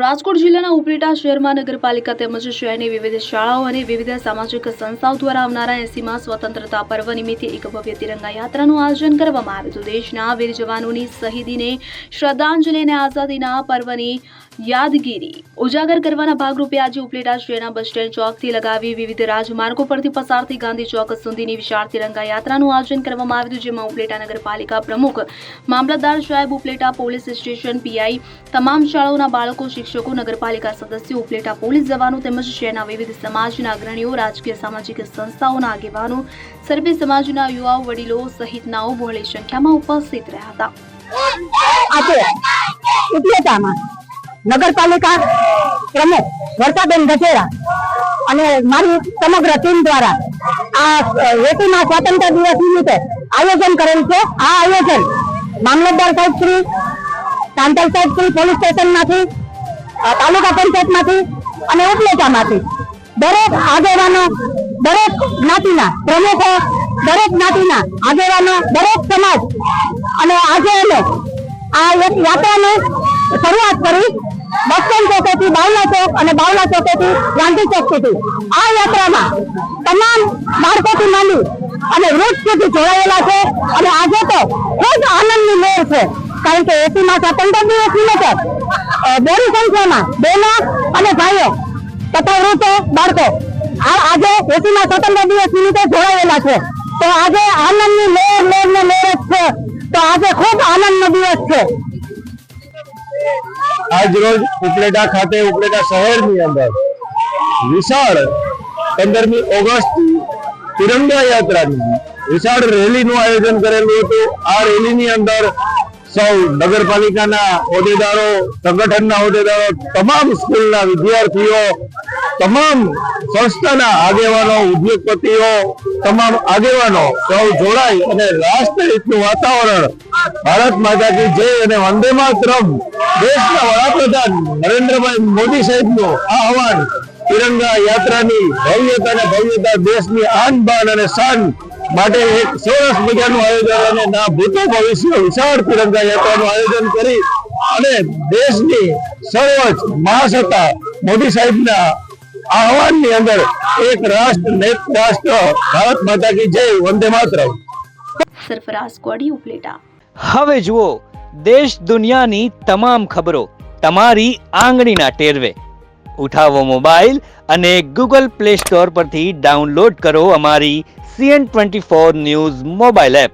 રાજકોટ જિલ્લાના ઉપલેટા શહેરમાં નગરપાલિકા તેમજ શહેરની વિવિધ શાળાઓ અને વિવિધ સામાજિક સંસ્થાઓ દ્વારા આવનારા 80મા સ્વતંત્રતા પર્વ નિમિત્તે એક ભવ્ય તિરંગા યાત્રાનું આયોજન કરવામાં આવ્યું હતું। દેશના વીર જવાનોની શહીદીને શ્રદ્ધાંજલિ અને આઝાદીના પર્વની યાદગીરી ઉજાગર કરવાના ભાગરૂપે આજે ઉપલેટા શહેરના બસ સ્ટેન્ડ ચોકથી લગાવી વિવિધ રાજમાર્ગો પરથી પસાર થઈ ગાંધી ચોક સુધીની વિશાળ તિરંગા યાત્રાનું આયોજન કરવામાં આવ્યું હતું, જેમાં ઉપલેટા નગરપાલિકા પ્રમુખ, મામલતદાર સાહેબ, ઉપલેટા પોલીસ સ્ટેશન પીઆઈ, તમામ શાળાઓના બાળકો, શિક્ષકો, નગરપાલિકા સદસ્યો, ઉપલેટા પોલીસ જવાનો તેમજ શહેરના વિવિધ સમાજના અગ્રણીઓ, રાજકીય સામાજિક સંસ્થાઓના આગેવાનો, સર્વે સમાજના યુવાઓ, વડીલો સહિતનાઓ બહોળી સંખ્યામાં ઉપસ્થિત રહ્યા હતા। આજે ઉપલેટામાં નગરપાલિકા પ્રમુખ વર્ષાબેન ગજેરા અને મારી સમગ્ર ટીમ દ્વારા આ 80મા સ્વાતંત્ર્ય દિવસ નિમિત્તે આયોજન કરેલ છે। આ આયોજન મામલતદાર સાહેબ શ્રી, કાંતલ સાહેબ શ્રી પોલીસ સ્ટેશનમાંથી, તાલુકા પંચાયતમાંથી અને ઉપલેટામાંથી દરેક આગેવાનો, દરેક જ્ઞાતિના પ્રમુખો, દરેક જ્ઞાતિના આગેવાનો, દરેક સમાજ અને આજે અમે આ યાત્રાની શરૂઆત કરી બસ સ્ટેન્ડ ચોકેથી બાવલા ચોક અને બાવલા ચોકેથી ગાંધી ચોક સુધી। આ યાત્રામાં તમામ બાળકોથી માંડી અને વૃદ્ધ સુધી જોડાયેલા છે અને આજે તો ખૂબ આનંદની લહેર છે, કારણ કે 80મા સ્વાતંત્ર્ય દિવસ નિમિત્તે મોટી સંખ્યામાં બહેનો અને ભાઈઓ તથા વૃદ્ધો, બાળકો આજે 80મા સ્વાતંત્ર્ય દિવસ નિમિત્તે જોડાયેલા છે। તો આજે આનંદની લહેર જ છે। તો આજે ખૂબ આનંદનો દિવસ છે। આજ રોજ ઉપલેટા ખાતે ઉપલેટા શહેરની અંદર વિશાળ 15મી ઓગસ્ટ તિરંગા યાત્રાની વિશાળ રેલીનું આયોજન કરેલું હતું। આ રેલીની અંદર સૌ નગરપાલિકાના હોદ્દેદારો, સંગઠનના હોદ્દેદારો, તમામ સ્કૂલના વિદ્યાર્થીઓ, તમામ સંસ્થાના આગેવાનો, ઉદ્યોગપતિઓ, તમામ આગેવાનો સૌ જોડાઈ અને રાષ્ટ્રહિતનું વાતાવરણ, ભારત માતા કી જય અને વંદે માતરમ, દેશના વડાપ્રધાન નરેન્દ્રભાઈ મોદી સાહેબનું આહવાન, તિરંગા યાત્રાની ભવ્યતા દેશની આન બાન અને શાન માટે એક સરસ મજાનું આયોજન અને ના ભૂતો ભવિષ્ય વિશાળ તિરંગા યાત્રાનું આયોજન કરી અને દેશની સર્વોચ્ચ મહાસત્તા મોદી સાહેબના આહવાનની અંદર એક રાષ્ટ્ર, નેક રાષ્ટ્ર, ભારત માતા કી જય, વંદે માતરમ। સરફરાઝ કોડી, ઉપલેટા। હવે જુઓ દેશ દુનિયાની તમામ ખબરો તમારી આંગળીના ટેરવે। ઉઠાવો મોબાઈલ અને ગૂગલ પ્લે સ્ટોર પરથી ડાઉનલોડ કરો અમારી CN24 ન્યૂઝ મોબાઈલ એપ।